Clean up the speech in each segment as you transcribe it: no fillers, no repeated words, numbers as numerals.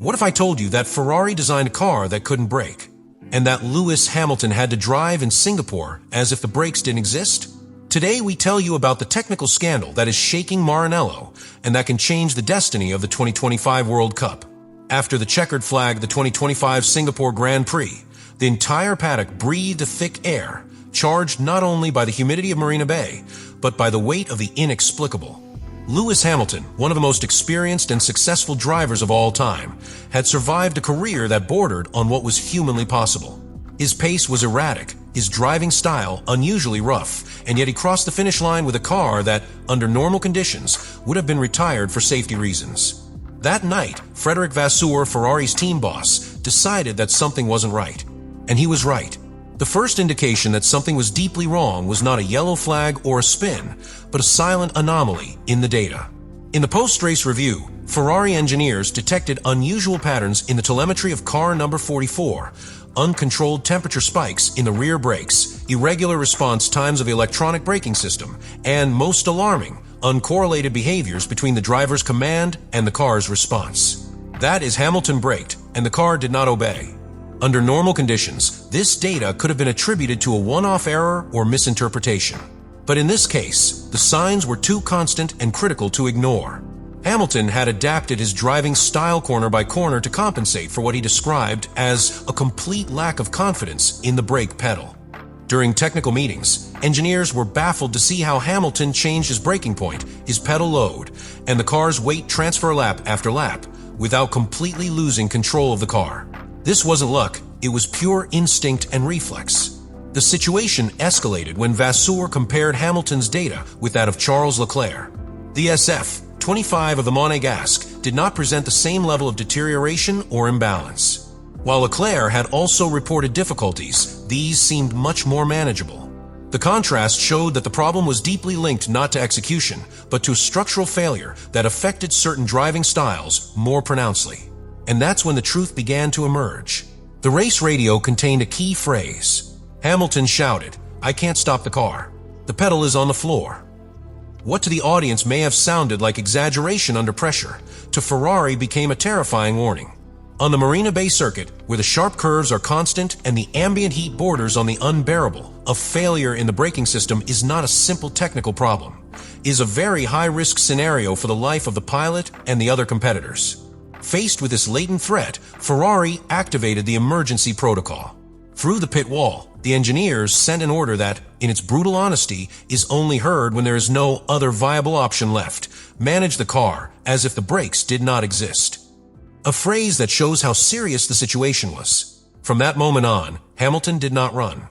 What if I told you that Ferrari designed a car that couldn't brake, and that Lewis Hamilton had to drive in Singapore as if the brakes didn't exist? Today we tell you about the technical scandal that is shaking Maranello and that can change the destiny of the 2025 World Cup. After the checkered flag the 2025 Singapore Grand Prix, the entire paddock breathed a thick air, charged not only by the humidity of Marina Bay, but by the weight of the inexplicable. Lewis Hamilton, one of the most experienced and successful drivers of all time, had survived a career that bordered on what was humanly possible. His pace was erratic, his driving style unusually rough, and yet he crossed the finish line with a car that, under normal conditions, would have been retired for safety reasons. That night, Frédéric Vasseur, Ferrari's team boss, decided that something wasn't right. And he was right. The first indication that something was deeply wrong was not a yellow flag or a spin, but a silent anomaly in the data. In the post-race review, Ferrari engineers detected unusual patterns in the telemetry of car number 44, uncontrolled temperature spikes in the rear brakes, irregular response times of the electronic braking system, and, most alarming, uncorrelated behaviors between the driver's command and the car's response. That is, Hamilton braked, and the car did not obey. Under normal conditions, this data could have been attributed to a one-off error or misinterpretation. But in this case, the signs were too constant and critical to ignore. Hamilton had adapted his driving style corner by corner to compensate for what he described as a complete lack of confidence in the brake pedal. During technical meetings, engineers were baffled to see how Hamilton changed his braking point, his pedal load, and the car's weight transfer lap after lap without completely losing control of the car. This wasn't luck, it was pure instinct and reflex. The situation escalated when Vasseur compared Hamilton's data with that of Charles Leclerc. The SF-25 of the Monégasque did not present the same level of deterioration or imbalance. While Leclerc had also reported difficulties, these seemed much more manageable. The contrast showed that the problem was deeply linked not to execution, but to a structural failure that affected certain driving styles more pronouncedly. And that's when the truth began to emerge. The race radio contained a key phrase. Hamilton shouted, "I can't stop the car. The pedal is on the floor." What to the audience may have sounded like exaggeration under pressure, to Ferrari became a terrifying warning. On the Marina Bay circuit, where the sharp curves are constant and the ambient heat borders on the unbearable, a failure in the braking system is not a simple technical problem. It is a very high-risk scenario for the life of the pilot and the other competitors. Faced with this latent threat, Ferrari activated the emergency protocol. Through the pit wall, the engineers sent an order that, in its brutal honesty, is only heard when there is no other viable option left: manage the car as if the brakes did not exist. A phrase that shows how serious the situation was. From that moment on, Hamilton did not run.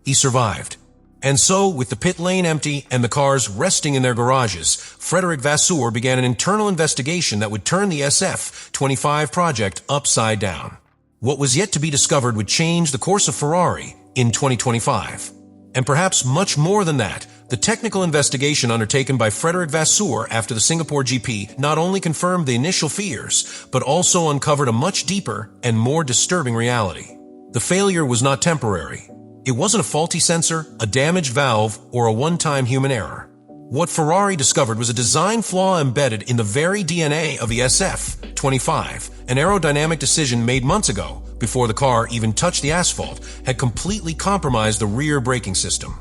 He survived. And so, with the pit lane empty and the cars resting in their garages, Frédéric Vasseur began an internal investigation that would turn the SF-25 project upside down. What was yet to be discovered would change the course of Ferrari in 2025. And perhaps much more than that, the technical investigation undertaken by Frédéric Vasseur after the Singapore GP not only confirmed the initial fears, but also uncovered a much deeper and more disturbing reality. The failure was not temporary. It wasn't a faulty sensor, a damaged valve, or a one-time human error. What Ferrari discovered was a design flaw embedded in the very DNA of the SF-25. An aerodynamic decision made months ago, before the car even touched the asphalt, had completely compromised the rear braking system.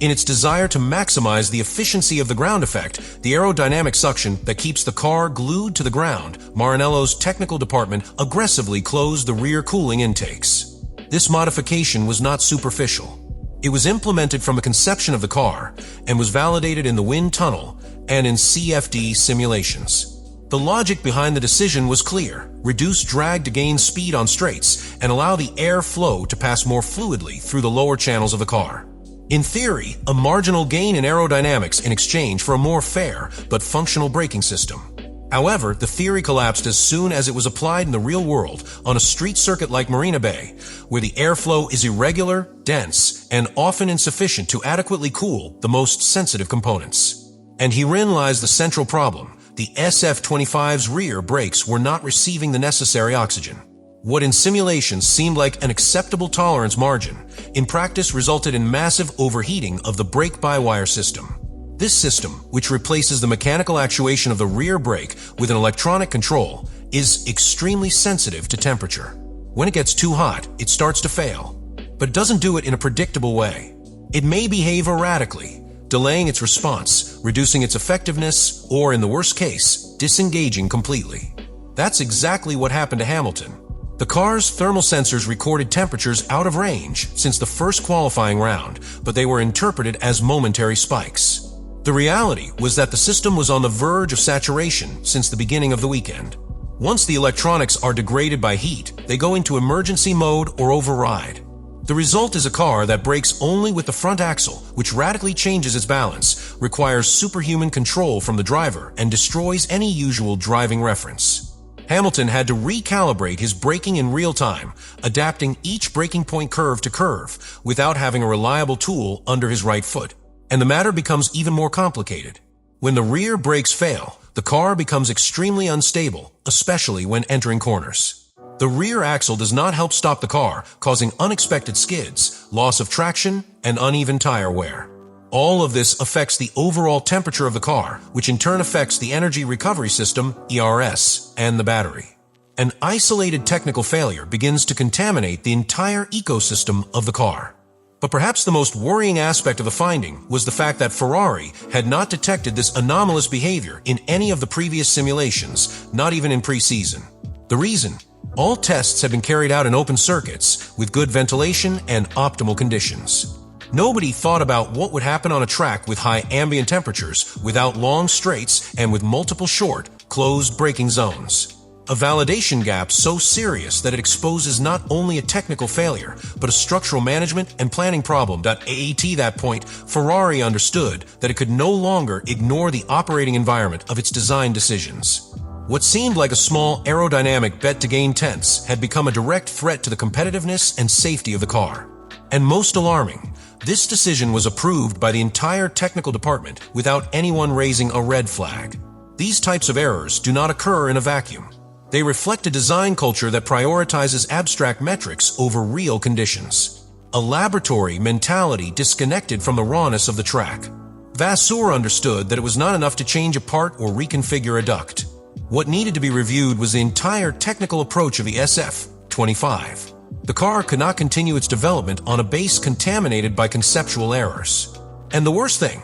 In its desire to maximize the efficiency of the ground effect, the aerodynamic suction that keeps the car glued to the ground, Maranello's technical department aggressively closed the rear cooling intakes. This modification was not superficial. It was implemented from the conception of the car and was validated in the wind tunnel and in CFD simulations. The logic behind the decision was clear: reduce drag to gain speed on straights and allow the air flow to pass more fluidly through the lower channels of the car. In theory, a marginal gain in aerodynamics in exchange for a more fair but functional braking system. However, the theory collapsed as soon as it was applied in the real world on a street circuit like Marina Bay, where the airflow is irregular, dense, and often insufficient to adequately cool the most sensitive components. And herein lies the central problem. The SF-25's rear brakes were not receiving the necessary oxygen. What in simulations seemed like an acceptable tolerance margin, in practice resulted in massive overheating of the brake-by-wire system. This system, which replaces the mechanical actuation of the rear brake with an electronic control, is extremely sensitive to temperature. When it gets too hot, it starts to fail, but it doesn't do it in a predictable way. It may behave erratically, delaying its response, reducing its effectiveness, or in the worst case, disengaging completely. That's exactly what happened to Hamilton. The car's thermal sensors recorded temperatures out of range since the first qualifying round, but they were interpreted as momentary spikes. The reality was that the system was on the verge of saturation since the beginning of the weekend. Once the electronics are degraded by heat, they go into emergency mode or override. The result is a car that brakes only with the front axle, which radically changes its balance, requires superhuman control from the driver, and destroys any usual driving reference. Hamilton had to recalibrate his braking in real time, adapting each braking point curve to curve, without having a reliable tool under his right foot. And the matter becomes even more complicated. When the rear brakes fail, the car becomes extremely unstable, especially when entering corners. The rear axle does not help stop the car, causing unexpected skids, loss of traction, and uneven tire wear. All of this affects the overall temperature of the car, which in turn affects the energy recovery system, ERS, and the battery. An isolated technical failure begins to contaminate the entire ecosystem of the car. But perhaps the most worrying aspect of the finding was the fact that Ferrari had not detected this anomalous behavior in any of the previous simulations, not even in pre-season. The reason? All tests had been carried out in open circuits, with good ventilation and optimal conditions. Nobody thought about what would happen on a track with high ambient temperatures, without long straights, and with multiple short, closed braking zones. A validation gap so serious that it exposes not only a technical failure, but a structural management and planning problem. At that point, Ferrari understood that it could no longer ignore the operating environment of its design decisions. What seemed like a small aerodynamic bet to gain tenths had become a direct threat to the competitiveness and safety of the car. And most alarming, this decision was approved by the entire technical department without anyone raising a red flag. These types of errors do not occur in a vacuum. They reflect a design culture that prioritizes abstract metrics over real conditions. A laboratory mentality disconnected from the rawness of the track. Vasseur understood that it was not enough to change a part or reconfigure a duct. What needed to be reviewed was the entire technical approach of the SF-25. The car could not continue its development on a base contaminated by conceptual errors. And the worst thing,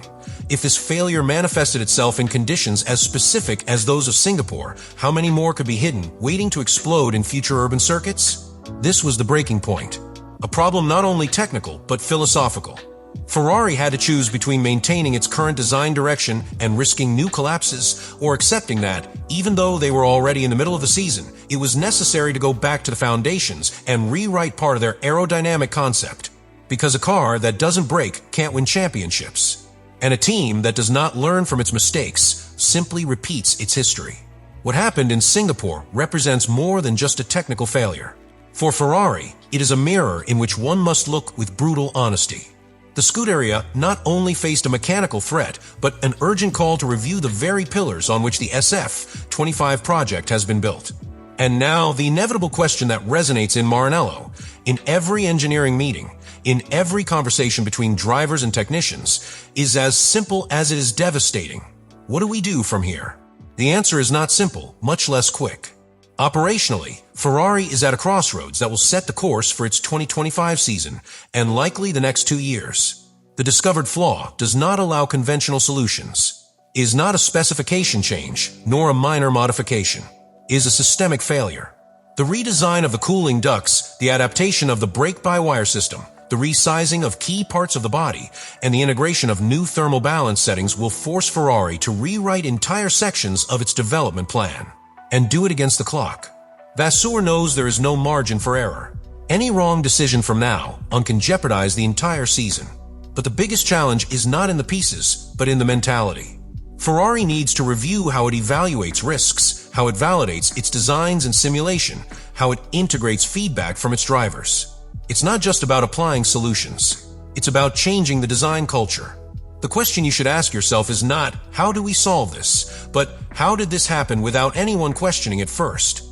if this failure manifested itself in conditions as specific as those of Singapore, how many more could be hidden, waiting to explode in future urban circuits? This was the breaking point. A problem not only technical, but philosophical. Ferrari had to choose between maintaining its current design direction and risking new collapses, or accepting that, even though they were already in the middle of the season, it was necessary to go back to the foundations and rewrite part of their aerodynamic concept. Because a car that doesn't break can't win championships. And a team that does not learn from its mistakes simply repeats its history. What happened in Singapore represents more than just a technical failure. For Ferrari, it is a mirror in which one must look with brutal honesty. The Scuderia not only faced a mechanical threat, but an urgent call to review the very pillars on which the SF-25 project has been built. And now, the inevitable question that resonates in Maranello, in every engineering meeting, in every conversation between drivers and technicians, is as simple as it is devastating. What do we do from here? The answer is not simple, much less quick. Operationally, Ferrari is at a crossroads that will set the course for its 2025 season, and likely the next 2 years. The discovered flaw does not allow conventional solutions, is not a specification change, nor a minor modification, is a systemic failure. The redesign of the cooling ducts, the adaptation of the brake-by-wire system, the resizing of key parts of the body, and the integration of new thermal balance settings will force Ferrari to rewrite entire sections of its development plan. And do it against the clock. Vasseur knows there is no margin for error. Any wrong decision from now on can jeopardize the entire season. But the biggest challenge is not in the pieces, but in the mentality. Ferrari needs to review how it evaluates risks, how it validates its designs and simulation, how it integrates feedback from its drivers. It's not just about applying solutions. It's about changing the design culture. The question you should ask yourself is not, how do we solve this? But, how did this happen without anyone questioning it first?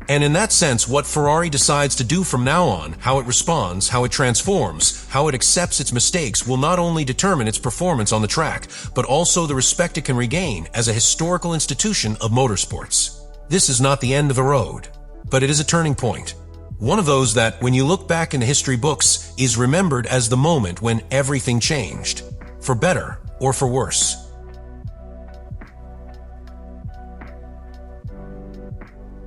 And in that sense, what Ferrari decides to do from now on, how it responds, how it transforms, how it accepts its mistakes will not only determine its performance on the track, but also the respect it can regain as a historical institution of motorsports. This is not the end of the road, but it is a turning point. One of those that, when you look back into history books, is remembered as the moment when everything changed, for better or for worse.